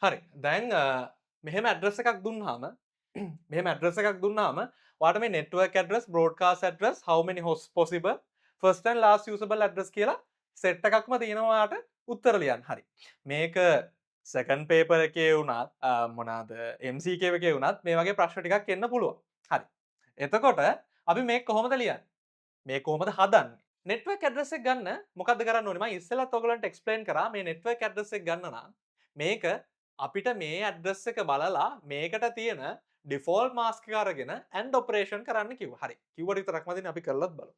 හරි. දැන් මෙහෙම ඇඩ්‍රස් එකක් දුන්නාම මෙහෙම ඇඩ්‍රස් එකක් දුන්නාම ඔයාලට මේ network address, broadcast address, how many hosts possible, first and last usable address කියලා සෙට් එකක්ම තියෙනවා ඔයාට උත්තර ලියන්න. හරි. මේක second paper එකේ වුණත් මොනවාද MCQ එකේ වුණත් මේ වගේ ප්‍රශ්න ටිකක් එන්න පුළුවන්. හරි. එතකොට අපි මේක කොහොමද ලියන්නේ? මේක කොහොමද හදන්නේ? network address එක ගන්න මොකද්ද කරන්න ඕනේ? මම ඉස්සෙල්ලත් ඔයගලන්ට explain කරා මේ network address එක ගන්න නම් මේක අපිට මේ ඇඩ්‍රස් එක බලලා මේකට තියෙන ඩිෆෝල්ට් මාස්ක් එක අරගෙන AND ඔපරේෂන් කරන්න කිව්වා. හරි. කිව්වට විතරක්ම දෙන්නේ අපි කරලත් බලමු.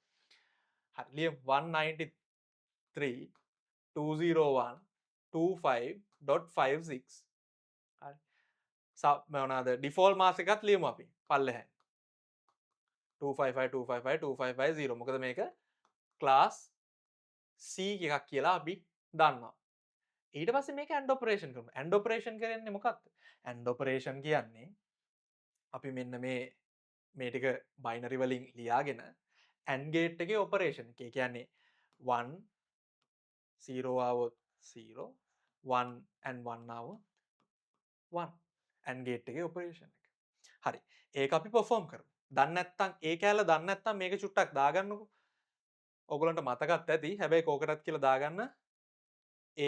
හරි. ලියමු 193.201.25.56. හරි. මොනවාද ඩිෆෝල්ට් මාස්ක් එකත් ලියමු අපි. පල්ලෙහායි. 255.255.255.0. මොකද මේක ක්ලාස් C එකක් කියලා අපි දන්නවා. ඊට පස්සේ මේක AND ඔපරේෂන් කරමු. AND ඔපරේෂන් කරන්නේ මොකක්ද? AND ඔපරේෂන් කියන්නේ අපි මෙන්න මේ ටික බයිනරි වලින් ලියාගෙන AND ගේට් එකේ ඔපරේෂන් එක. ඒ කියන්නේ 1 0 ආවොත් 0 1 and 1 ආවොත් 1 AND ගේට් එකේ ඔපරේෂන් එක. හරි. ඒක අපි perform කරමු. දන්නේ නැත්නම් ඒ කැලේ දන්නේ නැත්නම් මේක චුට්ටක් දාගන්නකො. ඔයගලන්ට මතකත් ඇති. හැබැයි කෝකටත් කියලා දාගන්න A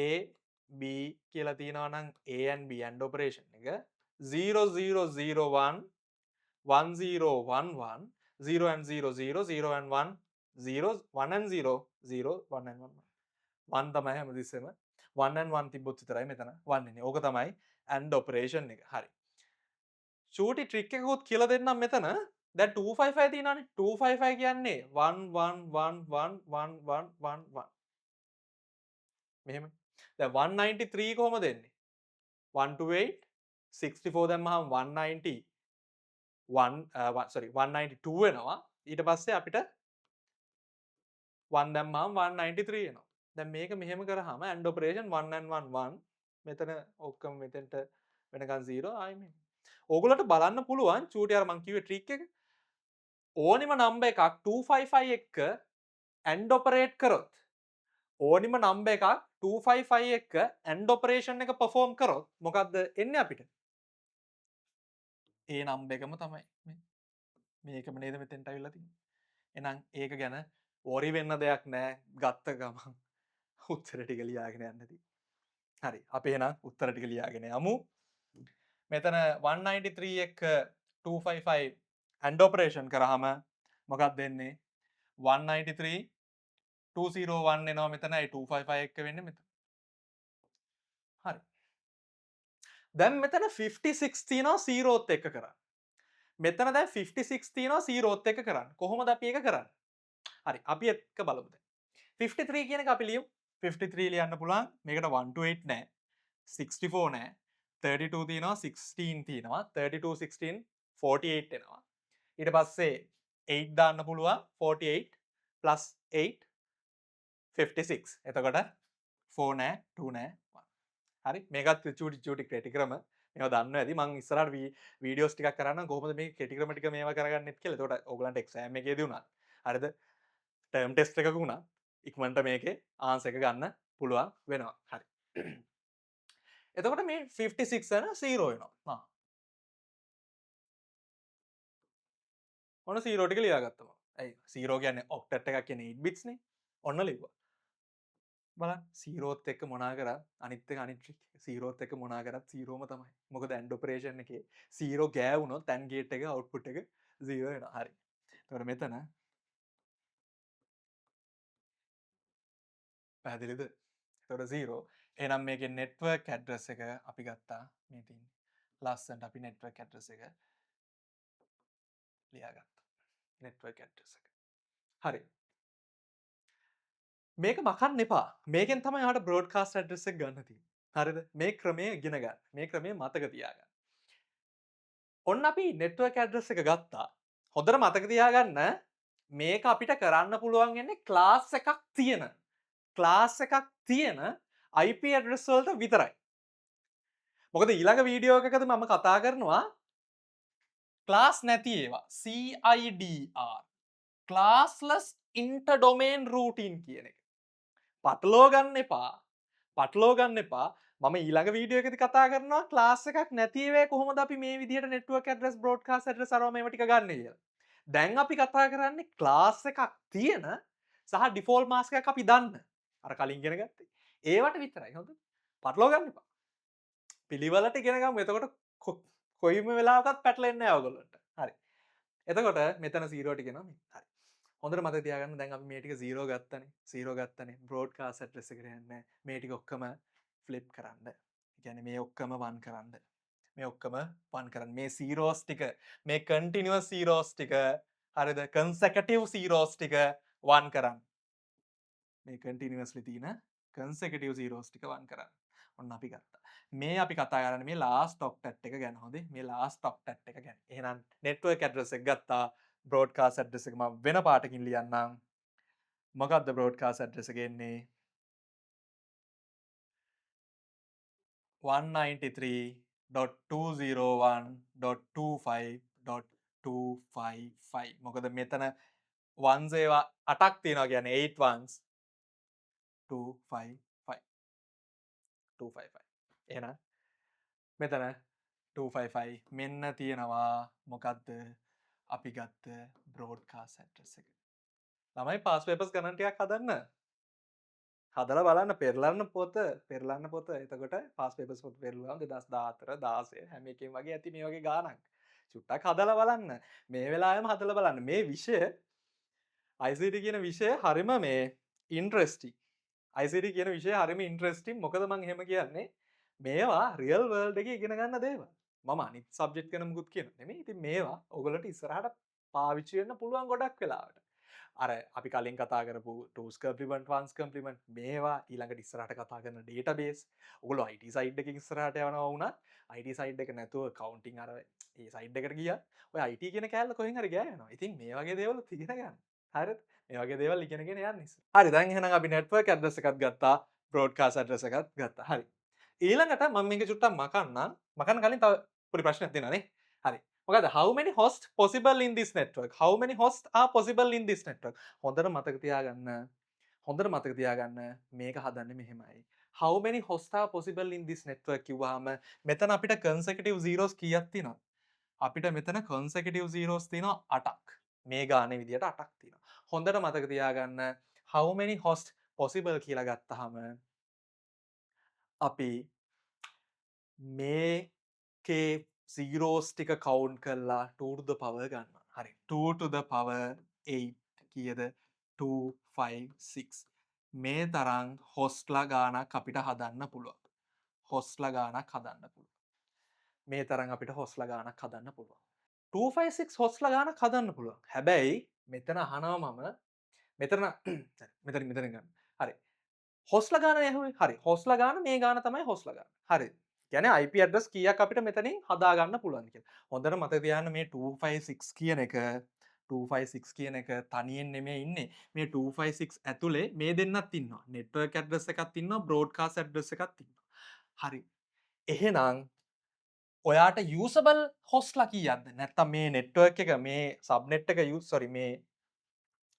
B කියලා තියෙනවා නම් A and B AND operation එක 0001 1011 0 and 0 0 0 and 1 0 1 and 0 0 1 and 1 1 තමයි හැමතිස්සෙම 1 and 1 තිබ්බොත් විතරයි මෙතන 1 එන්නේ. ඕක තමයි AND operation එක. හරි. චූටි ට්‍රික් එකකුත් කියලා දෙන්නම් මෙතන. දැන් 255 තියෙනවානේ. 255 කියන්නේ 1 1 1 1 1 1 1 1 මෙහෙම. දැන් 193 කොහොමද එන්නේ? 128 64 දැම්මහම 190 192 වෙනවා. ඊට පස්සේ අපිට 1 දැම්මහම 193 එනවා. දැන් මේක මෙහෙම කරාම AND operation 1 and 1 1 මෙතන ඔක්කොම මෙතෙන්ට වෙනකන් 0 ආයි මෙහෙම. ඕගොල්ලන්ට බලන්න පුළුවන් චූටි අර මං කිව්වේ ට්‍රික් එක. ඕනිම නම්බර් එකක් 255 එක්ක AND operate කරොත් ඕනිම නම්බර් එකක් 255 එක්ක AND operation එක perform කරොත් මොකද්ද එන්නේ අපිට? ඒ නම්බර් එකම තමයි මේ. මේකම නේද මෙතෙන්ට අවිල්ලා තියෙන්නේ. එහෙනම් ඒක ගැන worry වෙන්න දෙයක් නැහැ. ගත්ත ගමන් උත්තර ටික ලියාගෙන යන්න තියෙන්නේ. හරි. අපි එහෙනම් උත්තර ටික ලියාගෙන යමු. මෙතන 193 එක්ක 255 AND operation කරාම මොකක්ද එන්නේ? 193 201 එනවා මෙතනයි 255 එක්ක වෙන්නේ මෙතන. හරි. දැන් මෙතන 56 තියෙනවා 0ත් එක්ක කරන්න. මෙතන දැන් 56 තියෙනවා 0ත් එක්ක කරන්න. කොහොමද අපි ඒක කරන්නේ? හරි. අපි එක බලමු දැන්. 53 කියන එක අපි ලියමු. 53 ලියන්න පුළුවන්. මේකට 128 නෑ. 64 නෑ. 32 තියෙනවා 16 තියෙනවා. 32 16 48 එනවා. ඊට පස්සේ 8 දාන්න පුළුවන්. 48 plus 8 56. එතකොට 4 නෑ 2 නෑ 1. හරි. මේකත් චූටි කෙටි ක්‍රම. මේවා දන්නවා ඇති. මම ඉස්සරහට වීඩියෝස් ටිකක් කරන්නම් කොහොමද මේ කෙටි ක්‍රම ටික මේවා කරගන්නෙත් කියලා. එතකොට ඔයගලන්ට එක්සෑම් එකේදී උනත් හරිද? ටර්ම් ටෙස්ට් එකක උනත් ඉක්මනට මේකේ ආන්සර් එක ගන්න පුළුවන් වෙනවා. හරි. එතකොට මේ 56 යන 0 වෙනවා. ඔන්න 0 ටික ලියාගත්තා මම. ඇයි 0 කියන්නේ ඔක්ටට් එකක් කියන්නේ 8 bits නේ. ඔන්න ලිව්වා. බලන්න 0ත් එක්ක මොනා කරත් අනිත් එක අනිත් ට්‍රික් 0ත් එක්ක මොනා කරත් 0ම තමයි. මොකද AND ඔපරේෂන් එකේ 0 ගෑවුනොත් AND ගේට් එක අවුට්පුට් එක 0 වෙනවා. හරි. එතකොට මෙතන පැහැදිලිද? එතකොට 0. එහෙනම් මේකේ network address එක අපි ගත්තා. මේ තියෙන්නේ. ලස්සනට අපි network address එක ලියාගත්තා. network address එක. හරි. මේක මකන්න එපා. මේකෙන් තමයි ඔයාලට broadcast address එක ගන්න තියෙන්නේ. හරිද? මේ ක්‍රමය ඉගෙන ගන්න. මේ ක්‍රමය මතක තියාගන්න. ඔන්න අපි network address එක ගත්තා. හොඳට මතක තියාගන්න මේක අපිට කරන්න පුළුවන් වෙන්නේ ක්ලාස් එකක් තියෙන IP address වලට විතරයි. මොකද ඊළඟ වීඩියෝ එකකදී මම කතා කරනවා ක්ලාස් නැති ඒවා CIDR classless interdomain routing කියන එක. පටලවා ගන්න එපා. මම ඊළඟ වීඩියෝ එකදී කතා කරනවා ක්ලාස් එකක් නැති ඒවායේ කොහොමද අපි මේ විදිහට network address broadcast address අරවා මේවා ටික ගන්න කියලා. දැන් අපි කතා කරන්නේ ක්ලාස් එකක් තියෙන සහ default mask එකක් අපි දන්න. අර කලින් ඉගෙන ගත්තේ. ඒවට විතරයි හොඳද? පටලවා ගන්න එපා. පිළිවෙලට ඉගෙන ගමු. එතකොට කොයිම වෙලාවකත් පැටලෙන්නේ නැහැ ඔයගොල්ලන්ට. හරි. එතකොට මෙතන 0 ට ගෙනවා මේ. හරි. හොඳට මතක තියාගන්න දැන් අපි මේ ටික 0 ගත්තනේ. 0 ගත්තනේ. broadcast address එකට යන්නේ. මේ ටික ඔක්කොම flip කරන්න. ඒ කියන්නේ මේ ඔක්කොම 1 කරන්න. මේ ඔක්කොම 1 කරන්න. මේ zeros ටික මේ continuous zeros ටික හරිද? consecutive zeros ටික 1 කරන්න. මේ continuously තියෙන consecutive zeros ටික 1 කරන්න. ඔන්න අපි ගත්තා. මේ අපි කතා කරන්නේ මේ last octet එක ගැන. හොඳේ. මේ last octet එක ගැන. එහෙනම් network address එක ගත්තා. broadcast address එක මම වෙන පාටකින් ලියන්නම්. මොකක්ද broadcast address එක එන්නේ? 193.201.25.255. මොකද මෙතන ones ඒවා 8ක් තියෙනවා කියන්නේ 8 ones 255 255. එහෙනම් මෙතන 255 මෙන්න තියෙනවා මොකද්ද අපි ගත්ත broadcast address එක. ළමයි pass papers ගණන් ටිකක් හදන්න. හදලා බලන්න පෙරලන්න පොත එතකොට pass papers පොත පෙරලුවාම 2014 16 හැම එකෙම වගේ ඇති මේ වගේ ගාණක්. චුට්ටක් හදලා බලන්න. මේ වෙලාවෙම හදලා බලන්න. මේ විෂය ICT කියන විෂය හරිම මේ ඉන්ට්‍රෙස්ටිං. ICT කියන විෂය හරිම ඉන්ට්‍රෙස්ටිං. මොකද මම එහෙම කියන්නේ මේවා රියල් වර්ල්ඩ් එකේ ඉගෙන ගන්න දේවල්. මම අනිත් සබ්ජෙක්ට් ගැන මුකුත් කියනවා නෙමෙයි. ඉතින් මේවා ඔයගොල්ලන්ට ඉස්සරහට පාවිච්චි වෙන්න පුළුවන් ගොඩක් වෙලාවට. අර අපි කලින් කතා කරපු two's complement one's complement මේවා ඊළඟට ඉස්සරහට කතා කරන database. ඔයගොල්ලෝ IT side එකකින් ඉස්සරහට යනවා වුණත් IT side එක නැතුව accounting අර ඒ side එකට ගියා. ඔය IT කියන කෑල්ල කොහෙන් හරි ගෑ යනවා. ඉතින් මේ වගේ දේවල් ඉගෙන ගන්න. හරිද? මේ වගේ දේවල් ඉගෙනගෙන යන්න ඉස්සර. හරි දැන් එහෙනම් අපි network address එකක් ගත්තා. broadcast address එකක් ගත්තා. හරි. ඊළඟට මම මේක චුට්ටක් මකන්න කලින් තව පොඩි ප්‍රශ්නයක් තියෙනවා නේ. හරි. මොකද how many hosts possible in this network? How many hosts are possible in this network? හොඳට මතක තියාගන්න මේක හදන්නේ මෙහෙමයි. How many hosts are possible in this network කිව්වහම මෙතන අපිට consecutive zeros කීයක් තියෙනවද? අපිට මෙතන consecutive zeros තියෙනවා 8ක්. මේ ගානේ විදියට 8ක් තියෙනවා. හොඳට මතක තියාගන්න how many hosts possible කියලා ගත්තාම අපි මේකේ zeros ටික count කරලා 2 to the power ගන්නවා. හරි. 2 to the power 8 කීයද? 256. මේ තරම් hostලා ගාණක් අපිට හදන්න පුළුවන්. hostලා ගාණක් හදන්න පුළුවන්. මේ තරම් අපිට hostලා ගාණක් හදන්න පුළුවන්. 256 hostලා ගාණක් හදන්න පුළුවන්. හැබැයි මෙතන අහනවා මම මෙතන ගන්න. හරි. hostලා ගාණ ඇහුවේ. හරි. hostලා ගාණ මේ ගාණ තමයි hostලා ගාණ. හරි. කියන්නේ IP address කීයක් අපිට මෙතනින් හදා ගන්න පුළුවන්ද කියලා. හොඳට මතක තියාගන්න මේ 256 කියන එක තනියෙන් නෙමෙයි ඉන්නේ. මේ 256 ඇතුලේ මේ දෙන්නත් ඉන්නවා. network address එකක් ඉන්නවා, broadcast address එකක් ඉන්නවා. හරි. එහෙනම් ඔයාට usable hostලා කීයක්ද? නැත්තම් මේ network එක මේ subnet එක මේ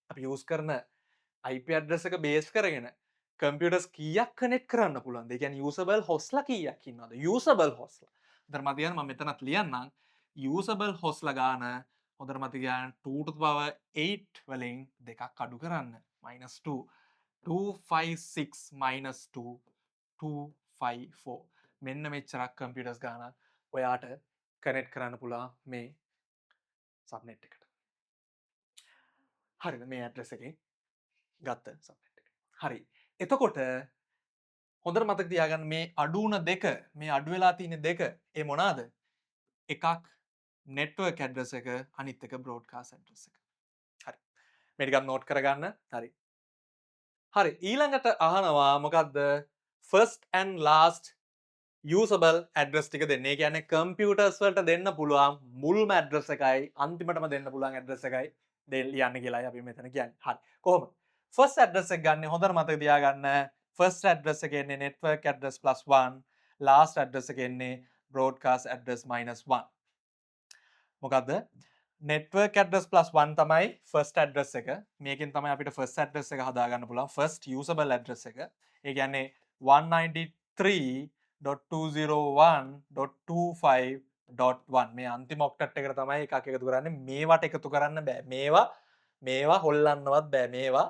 අපි use කරන IP address එක base කරගෙන computers කීයක් connect කරන්න පුළුවන්ද? ඒ කියන්නේ usable hostලා කීයක් ඉන්නවද? usable hostලා. හොඳට මතක තියාගන්න මම මෙතනත් ලියන්නම්. usable hostලා ගාන හොඳට මතක තියාගන්න 2 to the power 8 වලින් දෙකක් අඩු කරන්න. -2 256 -2 254. මෙන්න මෙච්චරක් computers ගානක් ඔයාට කනෙක්ට් කරන්න පුළුවන් මේ සබ්නෙට් එකට. හරිද? මේ ඇඩ්‍රස් එකෙන් ගත්ත සබ්නෙට් එක. හරි. එතකොට හොඳට මතක තියාගන්න මේ අඩු වුණ දෙක, මේ අඩු වෙලා තියෙන දෙක ඒ මොනවාද? එකක් network address එක, අනිත් එක broadcast address එක. හරි. මේ ටිකක් නෝට් කරගන්න. හරි. හරි. ඊළඟට අහනවා මොකද්ද? first and last usable address ටික දෙන්න. ඒ කියන්නේ computers වලට දෙන්න පුළුවන් මුල්ම address එකයි අන්තිමටම දෙන්න පුළුවන් address එකයි ලියන්න කියලායි අපි මෙතන කියන්නේ. හරි. කොහොමද? first address එක ගන්න හොඳට මතක තියාගන්න. first address එක එන්නේ network address +1, last address එක එන්නේ broadcast address -1. මොකද්ද? network address +1 තමයි first address එක. මේකෙන් තමයි අපිට first address එක හදාගන්න පුළුවන්. first usable address එක. ඒ කියන්නේ 193 .201.25.1 මේ අන්තිම ඔක්ටට් එකට තමයි එකක් එකතු කරන්නේ. මේවට එකතු කරන්න බෑ. මේවා හොල්ලන්නවත් බෑ. මේවා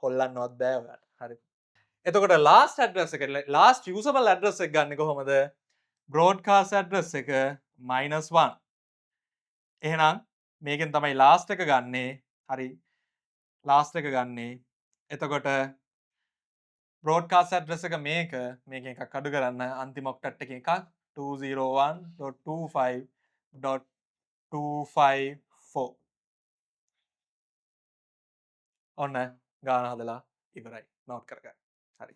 හොල්ලන්නවත් බෑ ඔයාලට. හරි. එතකොට ලාස්ට් ඇඩ්‍රස් එක ලාස්ට් යූසබල් ඇඩ්‍රස් එක ගන්න කොහොමද? බ්‍රෝඩ්කාස්ට් ඇඩ්‍රස් එක -1. එහෙනම් මේකෙන් තමයි ලාස්ට් එක ගන්නේ. හරි. ලාස්ට් එක ගන්නේ. එතකොට බ්‍රෝඩ්කාස්ට් ඇඩ්‍රස් එක මේකෙන් එකක් අඩු කරන්න අන්තිම ඔක්ටට් එකෙන් එකක් 201.25.254 ඔන්න ගාන හදලා ඉවරයි. නෝට් කරගන්න. හරි.